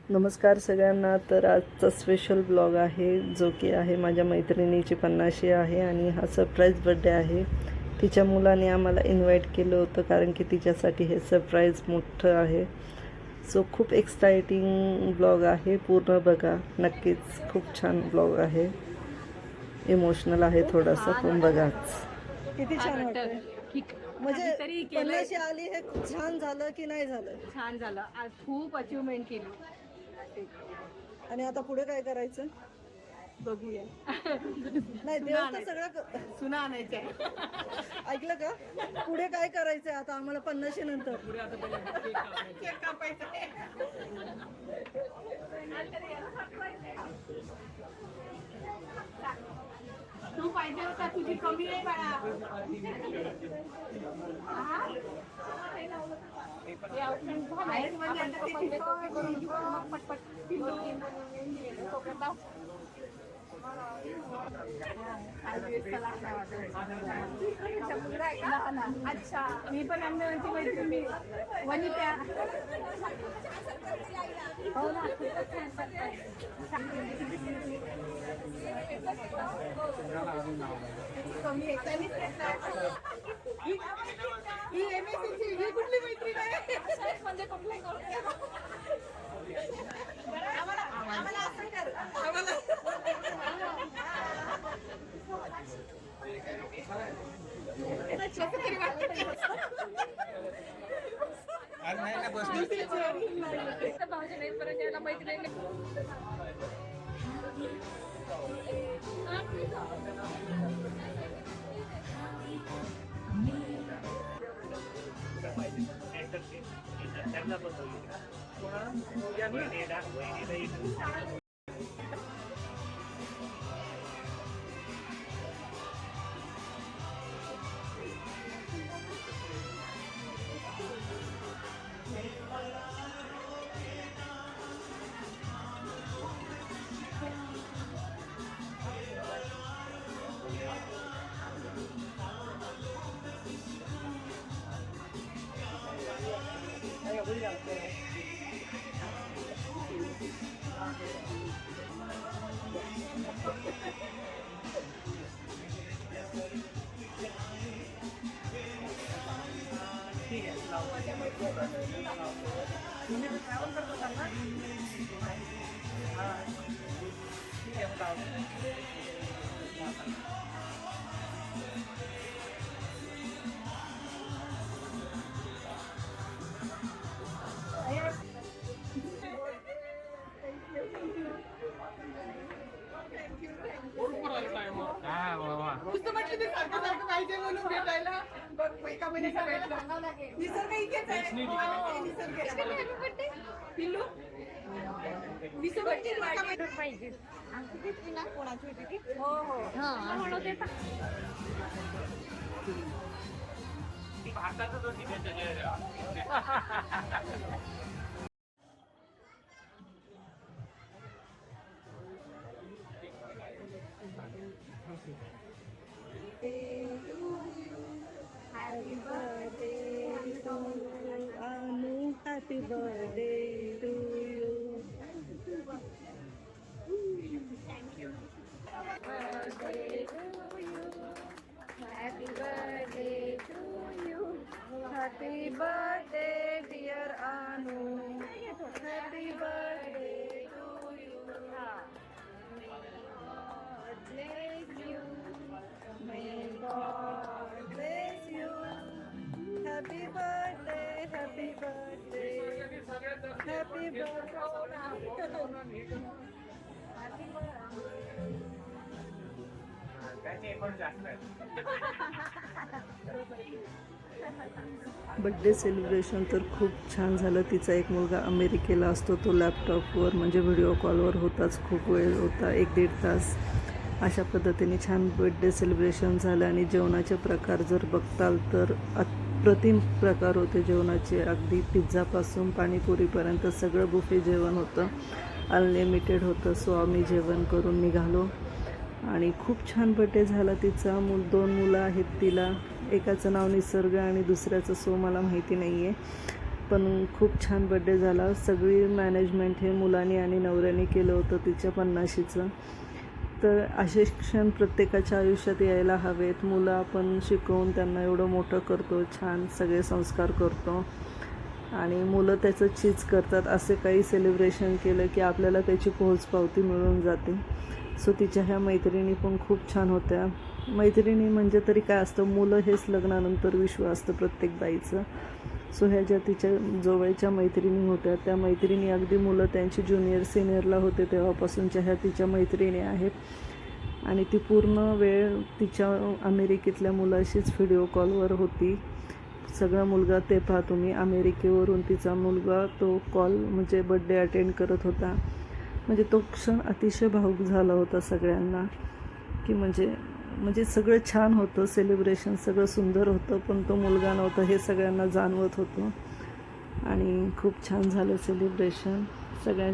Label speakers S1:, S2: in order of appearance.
S1: नमस्कार सगळ्यांना. तर आजचा स्पेशल ब्लॉग आहे जो की आहे माझ्या मैत्रिणीची 50वी आहे आणि हा सरप्राईज बड्डे आहे. तिच्या मुलाने आम्हाला इन्व्हाइट केलं होतं कारण की तिच्यासाठी हे सरप्राईज मोठं आहे. सो खूप एक्साइटिंग ब्लॉग आहे, पूर्ण बघा नक्कीच. खूप छान ब्लॉग आहे, इमोशनल आहे थोडासा, पण बघाच. किती छान वाटतं. म्हणजे
S2: तरी
S1: 50वी आली हे छान झालं की नाही झालं?
S2: छान झालं. आज खूप अचिव्हमेंट केली.
S1: आणि आता पुढे काय करायचं
S2: बघूया.
S1: नाही, देव तर सगळं
S2: सुना आणायचं आहे.
S1: ऐकलं का? पुढे काय करायचंय आता आम्हाला 50वी नंतर?
S2: पुढे आता केक कापायचा आहे. तू पाहिजे होता, तुझी कमी आहे बाळा. अच्छा, मी पण अंगणवाडीची मैत्रिणी वनिता. हो ना, कमी ही MSC ही कुठली मैत्रीण आहे? म्हणजे कुठली आम्हाला असं कर. कसं तरी वाटतं. मैत्रिणी पाहिजे म्हणून भेटायला. बघ एका महिन्याचा भेटला. निसर्ग इथेच आहे. पिल्लू निसर्ग पाहिजे. कोणाची होती ती? हो हो म्हणून भारतातच होती त्याच्या.
S1: Happy birthday to Anu, happy birthday to you.
S2: Thank you. Birthday to you. Happy birthday to you. Happy birthday dear Anu. Happy birthday to you. God bless you.
S1: May God bless you. Happy birthday, happy birthday, happy birthday. Birthday celebration तर खूप छान झालं. तिचा एक मुलगा अमेरिकेला असतो, तो लॅपटॉपवर म्हणजे व्हिडिओ कॉलवर होताच, खूप वेळ होता, 1-1.5 तास. अशा पद्धतीने छान बड्डे सेलिब्रेशन झालं. आणि जेवणाचे प्रकार जर बघताल तर अप्रतिम प्रकार होते जेवणाचे. अगदी पिझ्झापासून पाणीपुरीपर्यंत सगळं बुफे जेवण होतं, अनलिमिटेड होतं. सो आम्ही जेवण करून निघालो आणि खूप छान बड्डे झाला तिचा. 2 मुलं आहेत तिला, एकाचं नाव निसर्ग आणि दुसऱ्याचं सो मला माहिती नाही आहे. पण खूप छान बड्डे झाला. सगळी मॅनेजमेंट हे मुलांनी आणि नवऱ्याने केलं होतं तिच्या 50शीचं. तर असे क्षण प्रत्येकाच्या आयुष्यात यायला हवेत. मुलं आपण शिकवून त्यांना एवढं मोठं करतो, छान सगळे संस्कार करतो आणि मुलं त्याचं चीज करतात. असे काही सेलिब्रेशन केलं की आपल्याला त्याची पोहोचपावती मिळून जाते. सो तिच्या ह्या मैत्रिणी पण खूप छान होत्या. मैत्रिणी म्हणजे तरी काय असतं, मुलं हेच लग्नानंतर विश्व असतं प्रत्येक बाईचं. सो ह्या ज्या तिच्या जवळच्या मैत्रिणी होत्या, त्या मैत्रिणी अगदी मुलं त्यांची ज्युनियर सिनियरला होते तेव्हापासूनच्या ह्या तिच्या मैत्रिणी आहेत. आणि ती पूर्ण वेळ तिच्या अमेरिकेतल्या मुलाशीच व्हिडिओ कॉलवर होती. सगळा मुलगा ते पहा तुम्ही, अमेरिकेवरून तिचा मुलगा तो कॉल म्हणजे बड्डे अटेंड करत होता. म्हणजे तो क्षण अतिशय भावूक झाला होता सगळ्यांना, की म्हणजे सगळं छान होतं, सेलिब्रेशन सगळं सुंदर होतं, पण तो मुलगा नव्हता हे सगळ्यांना जाणवत होतं. आणि खूप छान झालं सेलिब्रेशन. सगळ्यां